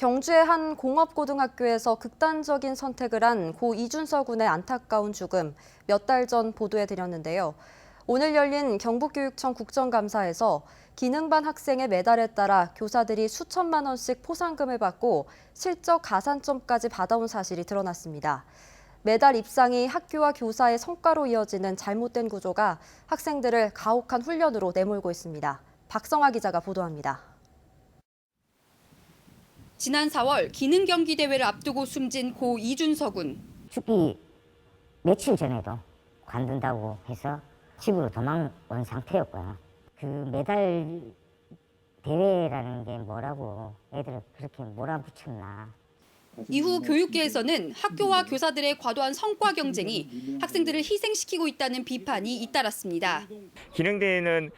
경주의 한 공업고등학교에서 극단적인 선택을 한 고 이준서 군의 안타까운 죽음 몇 달 전 보도해 드렸는데요. 오늘 열린 경북교육청 국정감사에서 기능반 학생의 메달에 따라 교사들이 수천만 원씩 포상금을 받고 실적 가산점까지 받아온 사실이 드러났습니다. 메달 입상이 학교와 교사의 성과로 이어지는 잘못된 구조가 학생들을 가혹한 훈련으로 내몰고 있습니다. 박성아 기자가 보도합니다. 지난 4월 기능 경기 대회를 앞두고 숨진 고 이준서 군. 죽기 며칠 전에도 관둔다고 해서 집으로 도망온 상태였고요. 그 메달 대회라는 게 뭐라고 애들을 그렇게 몰아붙였나. 이후 교육계에서는 학교와 교사들의 과도한 성과 경쟁이 학생들을 희생시키고 있다는 비판이 잇따랐습니다. 기능대회는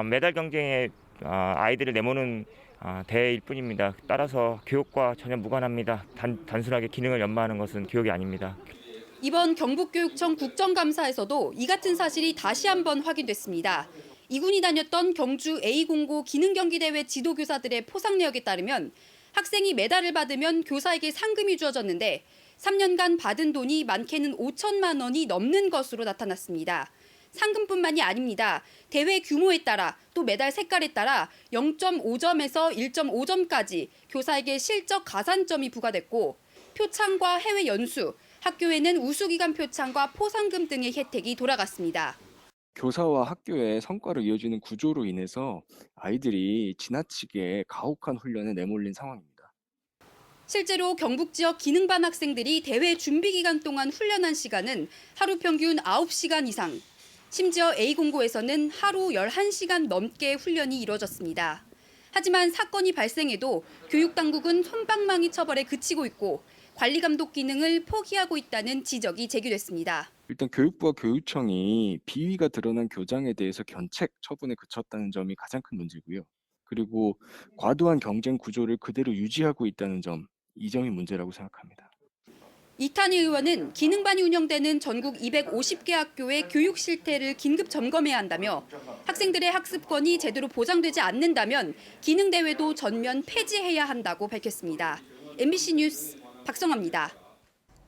메달 경쟁에 아이들을 내모는 대회일 뿐입니다. 따라서 교육과 전혀 무관합니다. 단순하게 기능을 연마하는 것은 교육이 아닙니다. 이번 경북교육청 국정감사에서도 이 같은 사실이 다시 한번 확인됐습니다. 이 군이 다녔던 경주 A09 기능경기대회 지도교사들의 포상 내역에 따르면 학생이 메달을 받으면 교사에게 상금이 주어졌는데 3년간 받은 돈이 많게는 5천만 원이 넘는 것으로 나타났습니다. 상금뿐만이 아닙니다. 대회 규모에 따라 또 메달 색깔에 따라 0.5점에서 1.5점까지 교사에게 실적 가산점이 부과됐고 표창과 해외 연수, 학교에는 우수기관 표창과 포상금 등의 혜택이 돌아갔습니다. 교사와 학교의 성과로 이어지는 구조로 인해서 아이들이 지나치게 가혹한 훈련에 내몰린 상황입니다. 실제로 경북 지역 기능반 학생들이 대회 준비 기간 동안 훈련한 시간은 하루 평균 9시간 이상, 심지어 A09에서는 하루 11시간 넘게 훈련이 이뤄졌습니다. 하지만 사건이 발생해도 교육당국은 솜방망이 처벌에 그치고 있고 관리감독 기능을 포기하고 있다는 지적이 제기됐습니다. 일단 교육부와 교육청이 비위가 드러난 교장에 대해서 견책 처분에 그쳤다는 점이 가장 큰 문제고요. 그리고 과도한 경쟁 구조를 그대로 유지하고 있다는 점, 이 점이 문제라고 생각합니다. 이탄희 의원은 기능반이 운영되는 전국 250개 학교의 교육 실태를 긴급 점검해야 한다며 학생들의 학습권이 제대로 보장되지 않는다면 기능대회도 전면 폐지해야 한다고 밝혔습니다. MBC 뉴스 박성아입니다.